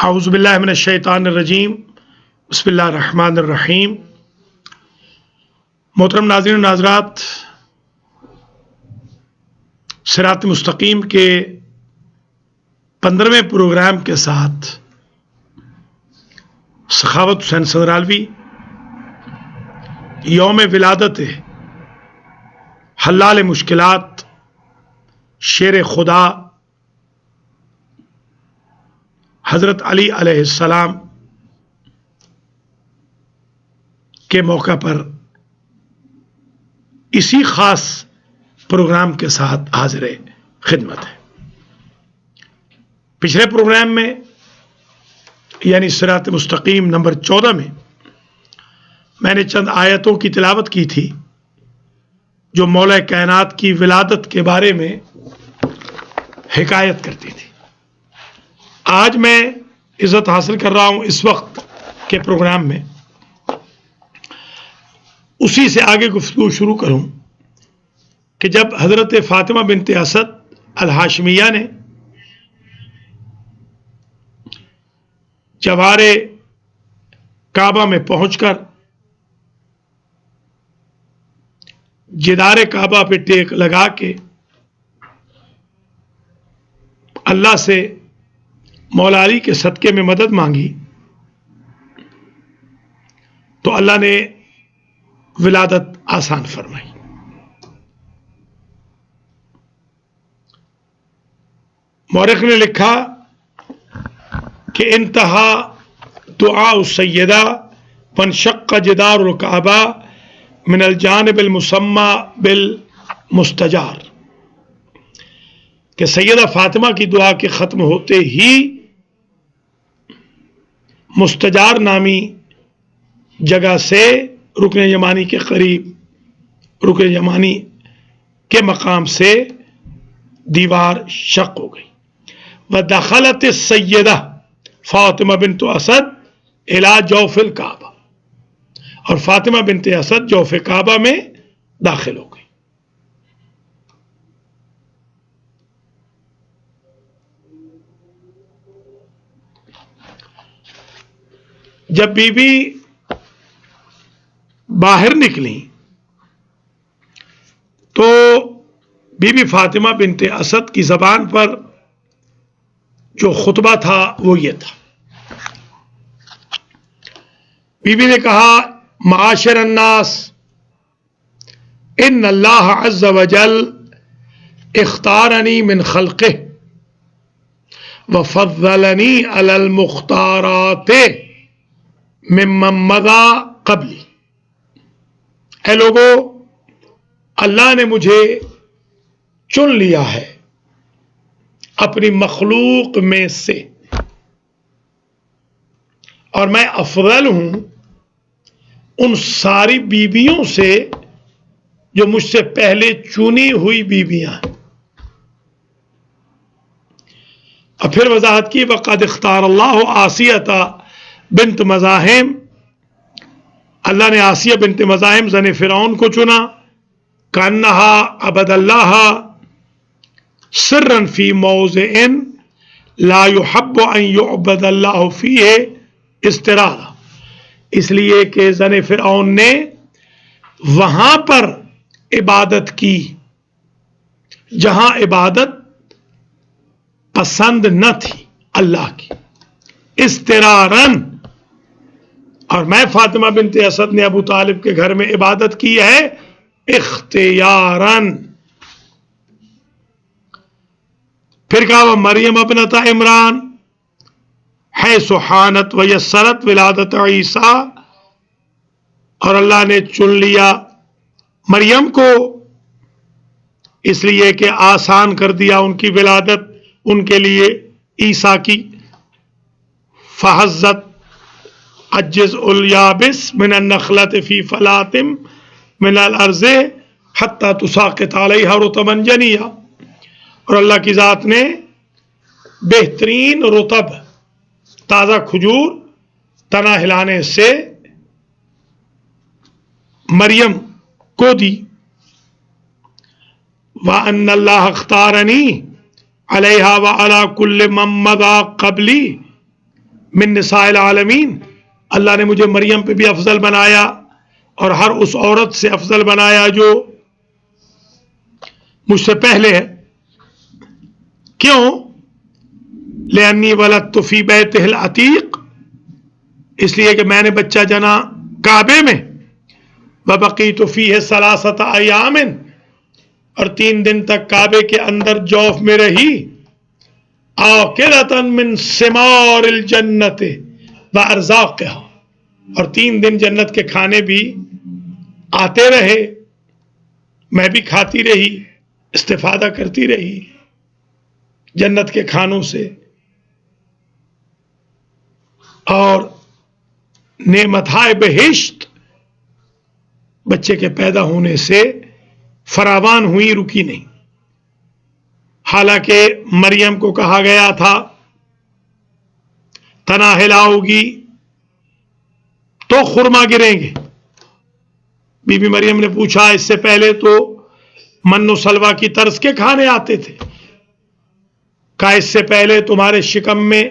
اعوذ باللہ من الشیطان الرجیم، بسم اللہ الرحمن الرحیم۔ محترم ناظرین و ناظرات، صراط مستقیم کے 15ویں پروگرام کے ساتھ سخاوت حسین سندرالوی یوم ولادت حلال مشکلات شیر خدا حضرت علی علیہ السلام کے موقع پر اسی خاص پروگرام کے ساتھ حاضر خدمت ہے۔ پچھلے پروگرام میں یعنی صراط مستقیم نمبر 14 میں میں نے چند آیتوں کی تلاوت کی تھی جو مولا کائنات کی ولادت کے بارے میں حکایت کرتی تھی۔ آج میں عزت حاصل کر رہا ہوں اس وقت کے پروگرام میں اسی سے آگے گفتگو شروع کروں کہ جب حضرت فاطمہ بنت اسد الہاشمیہ نے جوار کعبہ میں پہنچ کر جدار کعبہ پہ ٹیک لگا کے اللہ سے مولا علی کے صدقے میں مدد مانگی تو اللہ نے ولادت آسان فرمائی۔ مورخ نے لکھا کہ انتہا دعا السیدہ فانشق جدار الکعبہ من الجانب المسمى بالمستجار، کہ سیدہ فاطمہ کی دعا کے ختم ہوتے ہی مستجار نامی جگہ سے رکن یمانی کے قریب رکن یمانی کے مقام سے دیوار شق ہو گئی۔ وَدَخَلَتِ السَّيِّدَةُ فاطمہ بنت اسد الی جوف الکعبہ، اور فاطمہ بنت اسد جوف کعبہ میں داخل ہو گئی۔ جب بی بی باہر نکلی تو بی بی فاطمہ بنت اسد کی زبان پر جو خطبہ تھا وہ یہ تھا۔ بی بی نے کہا: معاشر الناس، ان اللہ عز وجل اختارنی من خلقہ وفضلنی علی المختارات ممن مضی قبلی۔ اے لوگو، اللہ نے مجھے چن لیا ہے اپنی مخلوق میں سے، اور میں افضل ہوں ان ساری بیویوں سے جو مجھ سے پہلے چنی ہوئی بیویاں ہیں۔ اور پھر وضاحت کی: وقد اختار اللہ آسیہ بنت مزاحم، اللہ نے آسیہ بنت مزاحم زن فرعون کو چنا، کانہا عبد اللہ سرا فی موضع لا يحب ان يعبد اللہ فیہ استرارا، اس لیے کہ زن فرعون نے وہاں پر عبادت کی جہاں عبادت پسند نہ تھی اللہ کی، استرارن، اور میں فاطمہ بنت اسد نے ابو طالب کے گھر میں عبادت کی ہے اختیاراً۔ پھر کہا: وہ مریم ابنت عمران حیث حانت ویسرت ولادت عیسیٰ، اور اللہ نے چن لیا مریم کو اس لیے کہ آسان کر دیا ان کی ولادت ان کے لیے عیسیٰ کی۔ فحزت الجزء الیابس من النخلۃ فی فلاۃ من الارض حتی تساقط علیہا رطبا جنیا، اور اللہ کی ذات نے بہترین رطب تازہ کھجور تنا ہلانے سے مریم کو دی۔ وَأَنَّ اللَّهَ اخْتَارَنِي عَلَيْهَا وَعَلَى كُلِّ مَن مَضَىٰ قَبْلِي، من نساء العالمین، اللہ نے مجھے مریم پہ بھی افضل بنایا اور ہر اس عورت سے افضل بنایا جو مجھ سے پہلے ہے۔ کیوں؟ لأنی ولدت فی بیتہ العتیق، اس لیے کہ میں نے بچہ جنا کعبے میں، وبقیت فیہ ثلاثۃ ایام، اور 3 دن تک کعبے کے اندر جوف میں رہی، آکلۃ من ثمار الجنۃ وارزاقھا، اور 3 دن جنت کے کھانے بھی آتے رہے، میں بھی کھاتی رہی، استفادہ کرتی رہی جنت کے کھانوں سے، اور نعمتہائے بہشت بچے کے پیدا ہونے سے فراوان ہوئی، رکی نہیں۔ حالانکہ مریم کو کہا گیا تھا تنا ہلاؤ گی تو خرما گریں گے۔ بی بی مریم نے پوچھا، اس سے پہلے تو من و سلوا کی طرز کے کھانے آتے تھے، کہا اس سے پہلے تمہارے شکم میں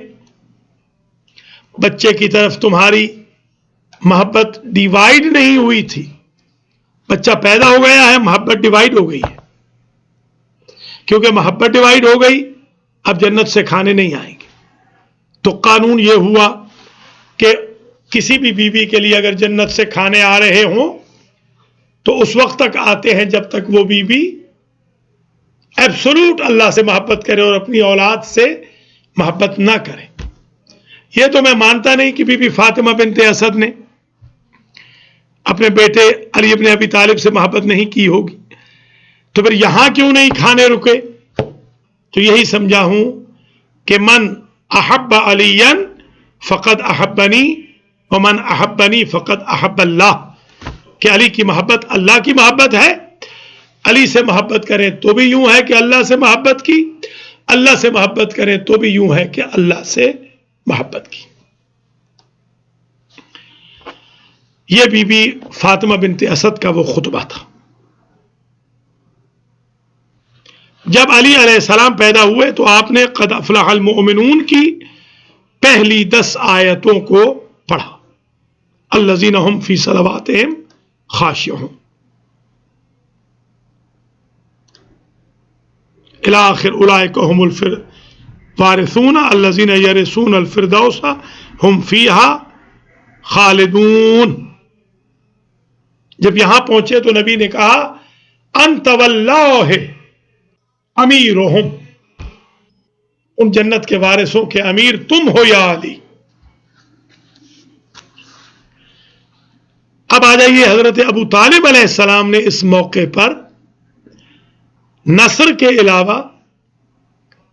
بچے کی طرف تمہاری محبت ڈیوائیڈ نہیں ہوئی تھی، بچہ پیدا ہو گیا ہے، محبت ڈیوائیڈ ہو گئی ہے، کیونکہ محبت ڈیوائیڈ ہو گئی، اب جنت سے کھانے نہیں آئیں گے۔ تو قانون یہ ہوا کہ کسی بھی بیوی کے لیے اگر جنت سے کھانے آ رہے ہوں تو اس وقت تک آتے ہیں جب تک وہ بیوی ایبسولوٹ اللہ سے محبت کرے اور اپنی اولاد سے محبت نہ کرے۔ یہ تو میں مانتا نہیں کہ بی بی فاطمہ بنت اسد نے اپنے بیٹے علی ابن ابی طالب سے محبت نہیں کی ہوگی، تو پھر یہاں کیوں نہیں کھانے رکے؟ تو یہی سمجھا ہوں کہ من احب علی فقد احبنی ومن احبنی فقد احب اللہ، کہ علی کی محبت اللہ کی محبت ہے، علی سے محبت کریں تو بھی یوں ہے کہ اللہ سے محبت کی، اللہ سے محبت کریں تو بھی یوں ہے کہ اللہ سے محبت کی۔ یہ بی بی فاطمہ بنت اسد کا وہ خطبہ تھا۔ جب علی علیہ السلام پیدا ہوئے تو آپ نے قد افلح المؤمنون کی پہلی 10 آیتوں کو پڑھا، الذین هم فی صلواتہم خاشعون الی آخر، اولئک هم الوارثون الذین یرثون الفردوس هم فیہا خالدون۔ جب یہاں پہنچے تو نبی نے کہا انت واللہ امیرہم، ان جنت کے وارثوں کے امیر تم ہو یا علی۔ اب آ جائیے، حضرت ابو طالب علیہ السلام نے اس موقع پر نثر کے علاوہ،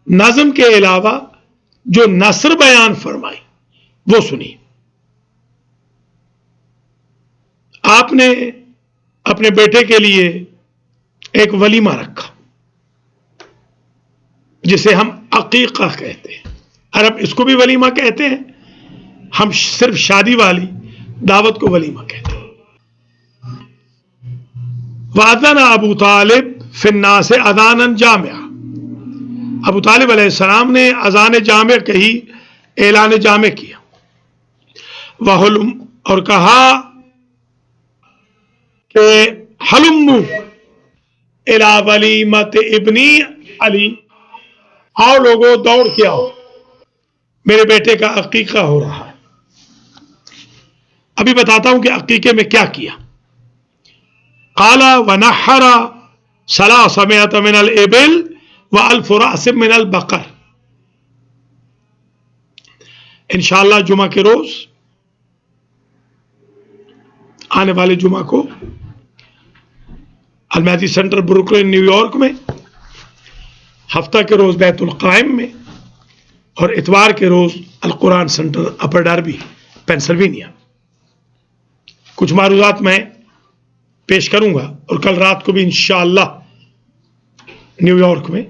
نظم کے علاوہ جو نثر بیان فرمائی وہ سنی۔ آپ نے اپنے بیٹے کے لیے ایک ولیمہ رکھا جسے ہم عقیقہ کہتے ہیں، عرب اس کو بھی ولیمہ کہتے ہیں، ہم صرف شادی والی دعوت کو ولیمہ کہتے ہیں۔ وَأَذَنَ ابو طالب فِي النَّاسِ اذانًا جامعا، ابو طالب علیہ السلام نے اذان جامع کہی، اعلان جامع کیا، وَحُلُم، اور کہا کہ حلموا الی ولیمۃ ابنی علی، آؤ لوگوں دوڑ کے آؤ، میرے بیٹے کا عقیقہ ہو رہا ہے۔ ابھی بتاتا ہوں کہ عقیقے میں کیا کیا۔ قال ونحر 300 من الابل و1000 رأس من البقر، انشاءاللہ جمعہ کے روز، آنے والے جمعہ کو المہدی سینٹر بروکلن نیو یارک میں، ہفتہ کے روز بیت القائم میں، اور اتوار کے روز القرآن سینٹر اپر ڈاربی پینسلوینیا، کچھ معروضات میں پیش کروں گا، اور کل رات کو بھی انشاءاللہ نیو یارک میں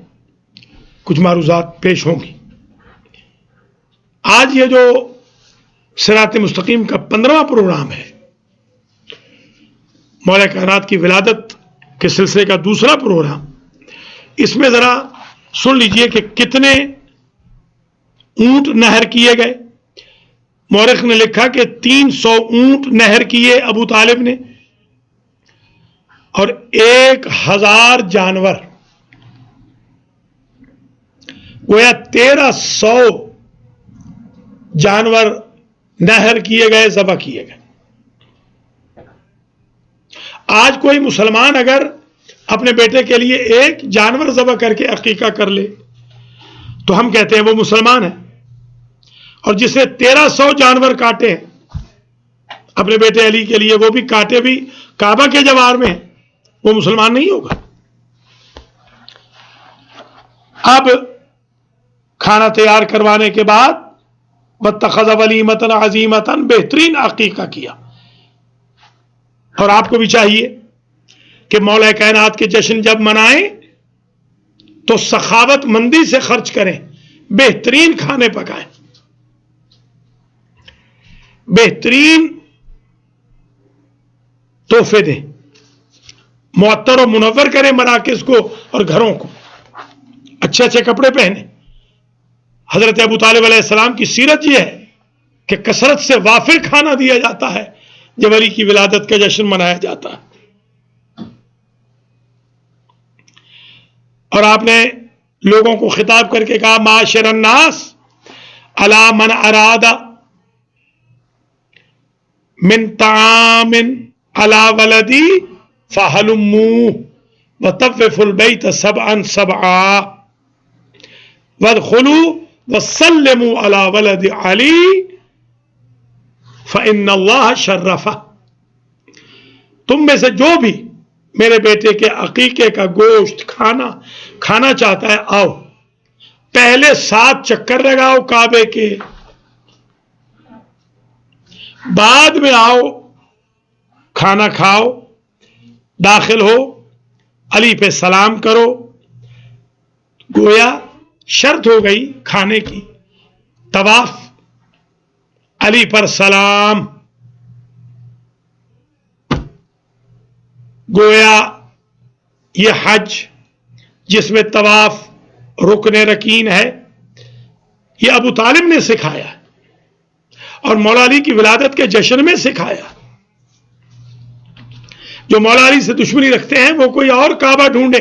کچھ معروضات پیش ہوں گی۔ آج یہ جو صراط مستقیم کا 15واں پروگرام ہے، مولا کائنات کی ولادت کے سلسلے کا دوسرا پروگرام، اس میں ذرا سن لیجئے کہ کتنے اونٹ نہر کیے گئے، مورخ نے لکھا کہ 300 اونٹ نہر کیے ابو طالب نے اور 1000 جانور، گویا 1300 جانور نہر کیے گئے، ذبح کیے گئے۔ آج کوئی مسلمان اگر اپنے بیٹے کے لیے ایک جانور ذبح کر کے عقیقہ کر لے تو ہم کہتے ہیں وہ مسلمان ہے، اور جس نے 1300 جانور کاٹے اپنے بیٹے علی کے لیے، وہ بھی کاٹے بھی کعبہ کے جوار میں، وہ مسلمان نہیں ہوگا۔ اب کھانا تیار کروانے کے بعد واتخذ ولیمۃ عظیمۃ، بہترین عقیقہ کیا۔ اور آپ کو بھی چاہیے کہ مولا کائنات کے جشن جب منائیں تو سخاوت مندی سے خرچ کریں، بہترین کھانے پکائیں، بہترین تحفے دیں، معطر و منور کریں مراکز کو اور گھروں کو، اچھے اچھے کپڑے پہنے۔ حضرت ابو طالب علیہ السلام کی سیرت یہ ہے کہ کثرت سے وافر کھانا دیا جاتا ہے جب علی کی ولادت کا جشن منایا جاتا ہے۔ اور آپ نے لوگوں کو خطاب کر کے کہا معاشر الناس الا من اراد من طعام علی ولدی فہلموا وطوفوا البیت سبعا سبعا وادخلوا وسلموا علی ولد علی فإن اللہ شرفہ۔ تم میں سے جو بھی میرے بیٹے کے عقیقے کا گوشت کھانا چاہتا ہے، آؤ پہلے 7 چکر لگاؤ کعبے کے، بعد میں آؤ کھانا کھاؤ، داخل ہو علی پہ سلام کرو۔ گویا شرط ہو گئی کھانے کی، طواف، علی پر سلام۔ گویا یہ حج جس میں طواف رکن رکین ہے، یہ ابو طالب نے سکھایا اور مولا علی کی ولادت کے جشن میں سکھایا۔ جو مولا علی سے دشمنی رکھتے ہیں وہ کوئی اور کعبہ ڈھونڈے،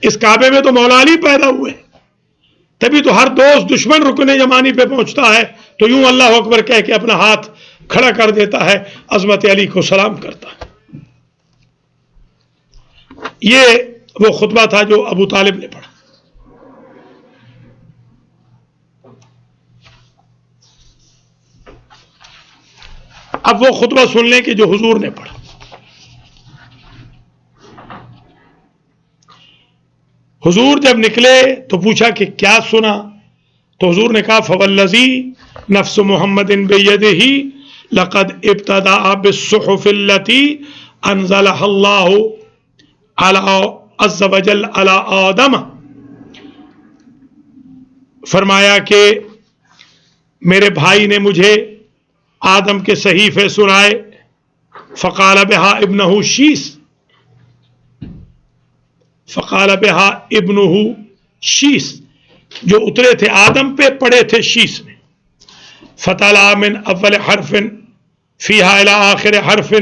اس کعبے میں تو مولا علی پیدا ہوئے، تبھی تو ہر دوست دشمن رکن یمانی پہ پہنچتا ہے تو یوں اللہ اکبر کہہ کے اپنا ہاتھ کھڑا کر دیتا ہے، عظمت علی کو سلام کرتا ہے۔ یہ وہ خطبہ تھا جو ابو طالب نے پڑھا۔ اب وہ خطبہ سن لیں کہ جو حضور نے پڑھا۔ حضور جب نکلے تو پوچھا کہ کیا سنا، تو حضور نے کہا فوالذی نفس محمد بیدہ لقد ابتدأ بالصحف التي انزلها اللہ عز وجل علی آدم۔ فرمایا کہ میرے بھائی نے مجھے آدم کے صحیفے سنائے، فقال بہا ابنہ شیس، فقال بہا ابنہ شیس، جو اترے تھے آدم پہ پڑے تھے شیس میں، فتلا من اول حرف فیہا الى آخر حرف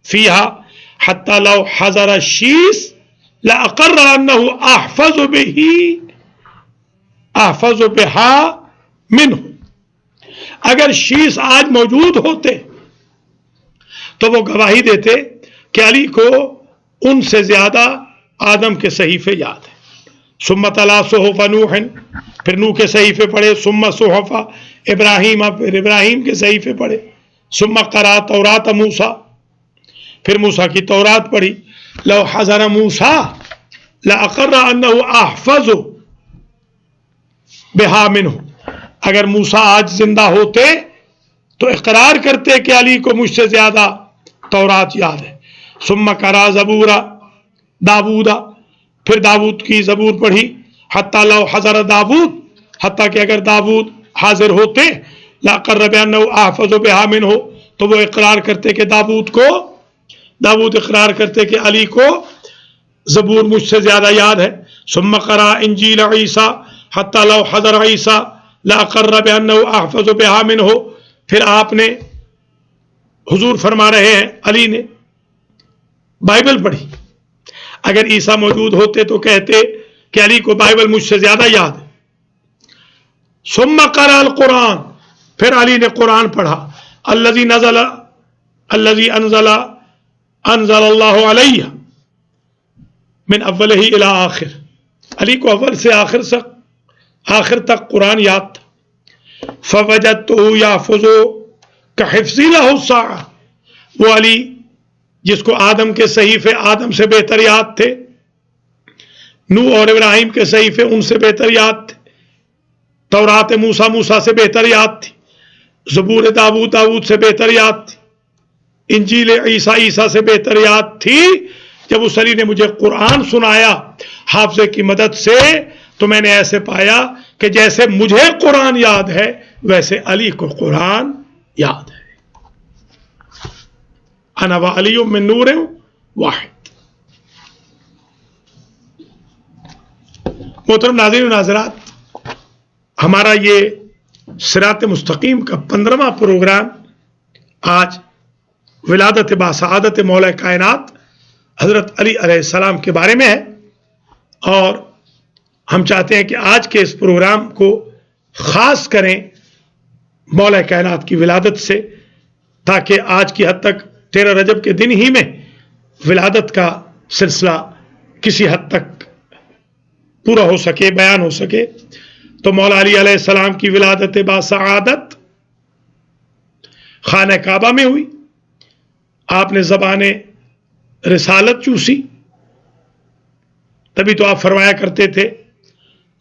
فیہا حتی لو حضر الشیس لأقر انہ احفظ بہا منہ۔ اگر شیس آج موجود ہوتے تو وہ گواہی دیتے کہ علی کو ان سے زیادہ آدم کے صحیفے یاد ہیں۔ ثم تلا صحف نوح، پھر نوح کے صحیفے پڑھے، ثم صحف ابراہیم، پھر ابراہیم کے صحیفے پڑھے، ثم قرأ تورات موسیٰ، پھر موسیٰ کی تورات پڑھی۔ لو حضر موسیٰ لأقر انہ احفظ بہا منہ، اگر موسیٰ آج زندہ ہوتے تو اقرار کرتے کہ علی کو مجھ سے زیادہ تورات یاد ہے۔ ثم قرأ زبور داود، پھر داود کی زبور پڑھی، حتی لو حضر داود، حتیٰ کہ اگر داود حاضر ہوتے لأقر بأنہ احفظ بہا منہ، تو وہ اقرار کرتے کہ داود اقرار کرتے کہ علی کو زبور مجھ سے زیادہ یاد ہے۔ ثم قرأ انجیل عیسیٰ حتی لو حضر عیسیٰ لأقر بأنہ احفظ بہا منہ، پھر آپ نے حضور فرما رہے ہیں علی نے بائبل پڑھی. اگر عیسیٰ موجود ہوتے تو کہتے کہ علی کو بائبل مجھ سے زیادہ یاد ہے. ثم قرأ القرآن، پھر علی نے قرآن پڑھا. الذی انزل اللہ علیہ من اولہ الی آخر. علی کو اول سے آخر تک قرآن یاد تھا. فوجدتہ یحفظ کحفظی لہ الساعہ، وہ علی جس کو آدم کے صحیفے آدم سے بہتر یاد تھے، نوح اور ابراہیم کے صحیفے ان سے بہتر یاد تھے، تورات موسیٰ سے بہتر یاد تھی، زبور داؤد سے بہتر یاد تھی، انجیل عیسیٰ سے بہتر یاد تھی. جب اس علی نے مجھے قرآن سنایا حافظے کی مدد سے تو میں نے ایسے پایا کہ جیسے مجھے قرآن یاد ہے ویسے علی کو قرآن یاد ہے. انا وعلی من نور واحد. محترم ناظرین و ناظرات، ہمارا یہ صراط مستقیم کا 15واں پروگرام آج ولادت باسعادت مولا کائنات حضرت علی علیہ السلام کے بارے میں ہے، اور ہم چاہتے ہیں کہ آج کے اس پروگرام کو خاص کریں مولا کائنات کی ولادت سے، تاکہ آج کی حد تک 13 رجب کے دن ہی میں ولادت کا سلسلہ کسی حد تک پورا ہو سکے، بیان ہو سکے. تو مولا علی علیہ السلام کی ولادت باسعادت خانہ کعبہ میں ہوئی. آپ نے زبان رسالت چوسی، تبھی تو آپ فرمایا کرتے تھے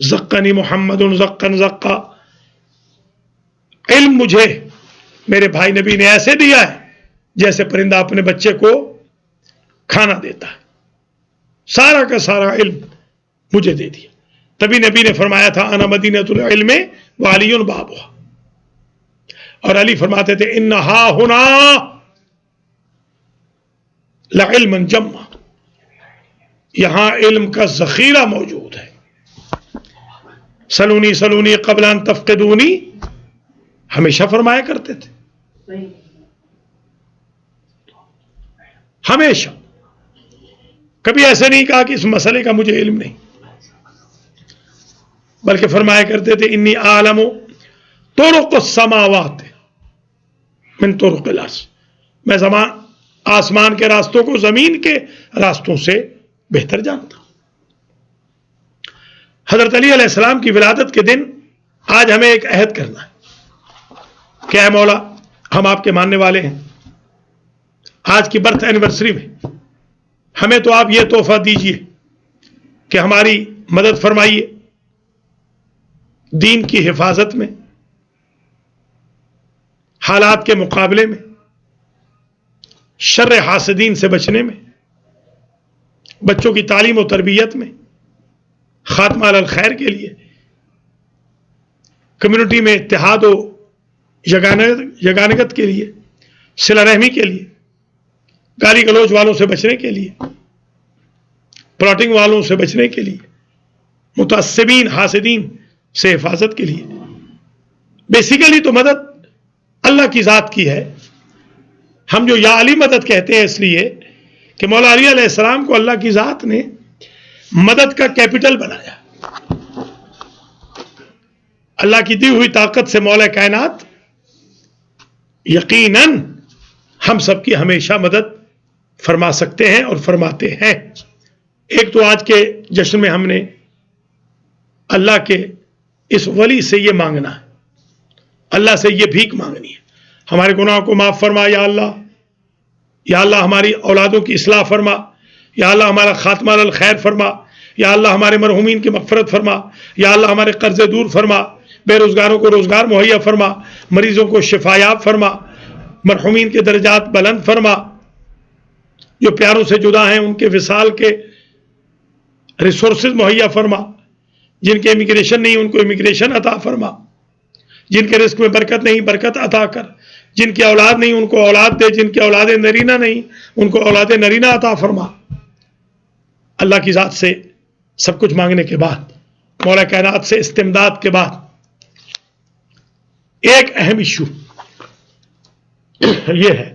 زقنی محمد زقن زقا، علم مجھے میرے بھائی نبی نے ایسے دیا ہے جیسے پرندہ اپنے بچے کو کھانا دیتا ہے. سارا کا سارا علم مجھے دے دیا. تبھی نبی نے فرمایا تھا انا مدینۃ العلم وعلی بابھا، اور علی فرماتے تھے انہا ہنا لعلما جما، یہاں علم کا ذخیرہ موجود ہے. سلونی سلونی قبل ان تفقدونی ہمیشہ فرمایا کرتے تھے، ہمیشہ. کبھی ایسے نہیں کہا کہ اس مسئلے کا مجھے علم نہیں، بلکہ فرمایا کرتے تھے انی اعلم طرق السماوات من طرق الارض، میں آسمان کے راستوں کو زمین کے راستوں سے بہتر جانتا ہوں. حضرت علی علیہ السلام کی ولادت کے دن آج ہمیں ایک عہد کرنا ہے کہ اے مولا، ہم آپ کے ماننے والے ہیں. آج کی برتھ اینیورسری میں ہمیں تو آپ یہ تحفہ دیجئے کہ ہماری مدد فرمائیے دین کی حفاظت میں، حالات کے مقابلے میں، شر حاسدین سے بچنے میں، بچوں کی تعلیم و تربیت میں، خاتمہ علی الخیر کے لیے، کمیونٹی میں اتحاد و یگانگت کے لیے، صلہ رحمی کے لیے، گالی گلوچ والوں سے بچنے کے لیے، پلاٹنگ والوں سے بچنے کے لیے، متعصبین حاسدین سے حفاظت کے لیے. بیسیکلی تو مدد اللہ کی ذات کی ہے. ہم جو یا علی مدد کہتے ہیں اس لیے کہ مولا علی علیہ السلام کو اللہ کی ذات نے مدد کا کیپٹل بنایا. اللہ کی دی ہوئی طاقت سے مولا کائنات یقیناً ہم سب کی ہمیشہ مدد فرما سکتے ہیں اور فرماتے ہیں. ایک تو آج کے جشن میں ہم نے اللہ کے اس ولی سے یہ مانگنا ہے، اللہ سے یہ بھیک مانگنی ہے ہمارے گناہوں کو معاف فرما یا اللہ. یا اللہ ہماری اولادوں کی اصلاح فرما. یا اللہ ہمارا خاتمہ علی الخیر فرما. یا اللہ ہمارے مرحومین کی مغفرت فرما. یا اللہ ہمارے قرضے دور فرما. بے روزگاروں کو روزگار مہیا فرما. مریضوں کو شفایاب فرما. مرحومین کے درجات بلند فرما. جو پیاروں سے جدا ہیں ان کے وصال کے ریسورسز مہیا فرما. جن کے امیگریشن نہیں ان کو امیگریشن عطا فرما. جن کے رزق میں برکت نہیں برکت عطا کر. جن کی اولاد نہیں ان کو اولاد دے. جن کی اولاد نرینہ نہیں ان کو اولاد نرینہ عطا فرما. اللہ کی ذات سے سب کچھ مانگنے کے بعد، مولا کائنات سے استمداد کے بعد، ایک اہم ایشو یہ ہے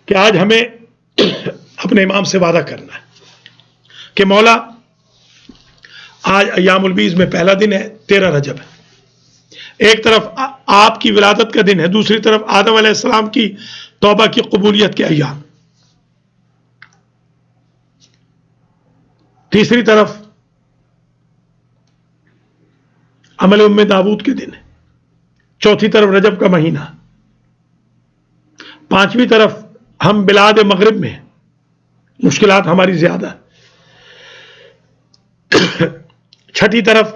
کہ آج ہمیں اپنے امام سے وعدہ کرنا ہے کہ مولا آج ایام البیض میں پہلا دن ہے، 13 رجب ہے، ایک طرف آپ کی ولادت کا دن ہے، دوسری طرف آدم علیہ السلام کی توبہ کی قبولیت کے ایام، تیسری طرف عمل ام داود کے دن ہے، چوتھی طرف رجب کا مہینہ، پانچویں طرف ہم بلاد مغرب میں ہیں، مشکلات ہماری زیادہ، چھٹی طرف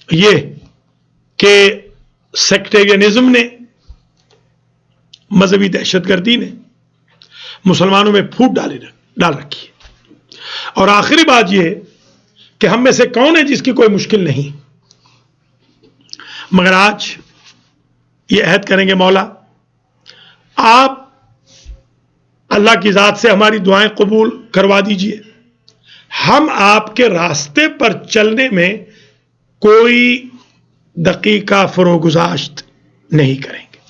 یہ کہ سیکٹیرینزم نے، مذہبی دہشت گردی نے مسلمانوں میں پھوٹ ڈال رکھی ہے، اور آخری بات یہ کہ ہم میں سے کون ہے جس کی کوئی مشکل نہیں، مگر آج یہ عہد کریں گے مولا آپ اللہ کی ذات سے ہماری دعائیں قبول کروا دیجئے، ہم آپ کے راستے پر چلنے میں کوئی دقیقہ فروگزاشت نہیں کریں گے،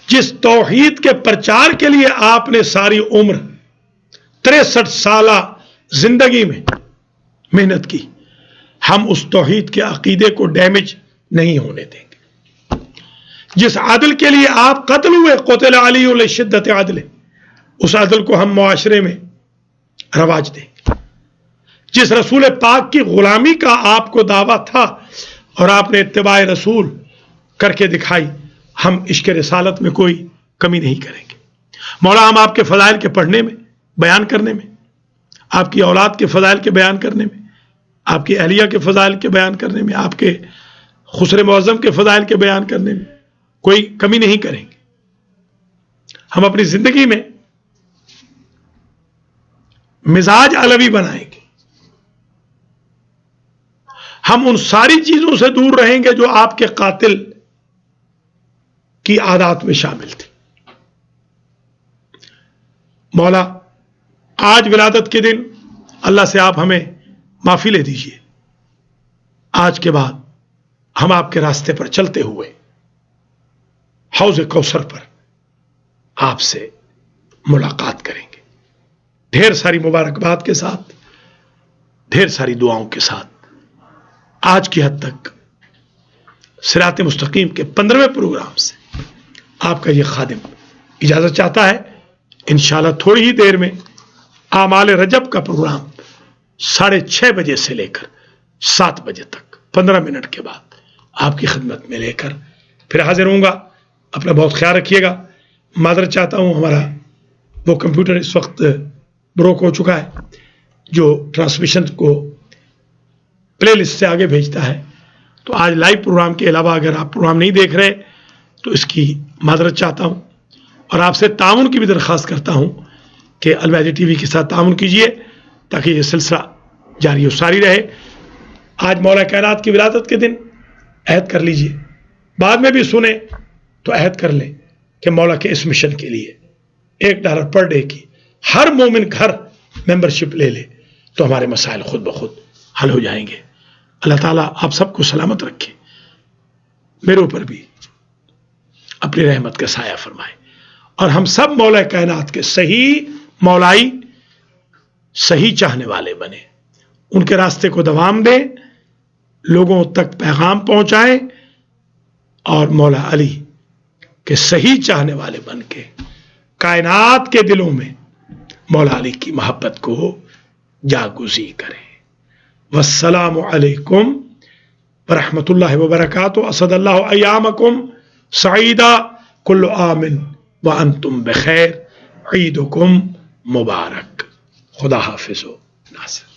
جس توحید کے پرچار کے لیے آپ نے ساری عمر 63 سالہ زندگی میں محنت کی، ہم اس توحید کے عقیدے کو ڈیمیج نہیں ہونے دیں گے، جس عدل کے لیے آپ قتل ہوئے، قتل علی لشدت عدل، اس عدل کو ہم معاشرے میں رواج دیں گے، جس رسول پاک کی غلامی کا آپ کو دعویٰ تھا اور آپ نے اتباع رسول کر کے دکھائی، ہم عشق رسالت میں کوئی کمی نہیں کریں گے، مولا ہم آپ کے فضائل کے پڑھنے میں، بیان کرنے میں، آپ کی اولاد کے فضائل کے بیان کرنے میں، آپ کی اہلیہ کے فضائل کے بیان کرنے میں، آپ کے خسر معظم کے فضائل کے بیان کرنے میں کوئی کمی نہیں کریں گے، ہم اپنی زندگی میں مزاج علوی بنائیں گے، ہم ان ساری چیزوں سے دور رہیں گے جو آپ کے قاتل کی عادات میں شامل تھی، مولا آج ولادت کے دن اللہ سے آپ ہمیں معافی لے دیجئے، آج کے بعد ہم آپ کے راستے پر چلتے ہوئے حوض کوثر پر آپ سے ملاقات کریں گے، ڈھیر ساری مبارکباد کے ساتھ، ڈھیر ساری دعاؤں کے ساتھ آج کی حد تک صراط مستقیم کے 15ویں پروگرام سے آپ کا یہ خادم اجازت چاہتا ہے، انشاءاللہ تھوڑی ہی دیر میں اعمال رجب کا پروگرام 6:30 بجے سے لے کر 7 بجے تک 15 منٹ کے بعد آپ کی خدمت میں لے کر پھر حاضر ہوں گا، اپنا بہت خیال رکھیے گا، معذرت چاہتا ہوں ہمارا وہ کمپیوٹر اس وقت بروک ہو چکا ہے جو ٹرانسمیشن کو پلے لسٹ سے آگے بھیجتا ہے، تو آج لائیو پروگرام کے علاوہ اگر آپ پروگرام نہیں دیکھ رہے تو اس کی معذرت چاہتا ہوں، اور آپ سے تعاون کی بھی درخواست کرتا ہوں کہ المہدی ٹی وی کے ساتھ تعاون کیجئے تاکہ یہ سلسلہ جاری و ساری رہے۔ آج مولا کائنات کی ولادت کے دن عہد کر لیجئے، بعد میں بھی سنیں تو عہد کر لیں کہ مولا کے اس مشن کے لیے $1 پر ڈے کی ہر مومن گھر ممبرشپ لے لے تو ہمارے مسائل خود بخود حل ہو جائیں گے۔ اللہ تعالیٰ آپ سب کو سلامت رکھے، میرے اوپر بھی اپنی رحمت کا سایہ فرمائے، اور ہم سب مولا کائنات کے صحیح مولائی، صحیح چاہنے والے بنے، ان کے راستے کو دوام دیں، لوگوں تک پیغام پہنچائیں، اور مولا علی کے صحیح چاہنے والے بن کے کائنات کے دلوں میں مولا علی کی محبت کو جاگزی کریں۔ والسلام علیکم ورحمۃ اللہ وبرکاتہ، اسد اللہ ایامکم سعیدہ، کل عام وانتم بخیر، عیدکم مبارک، خدا حافظ و ناصر۔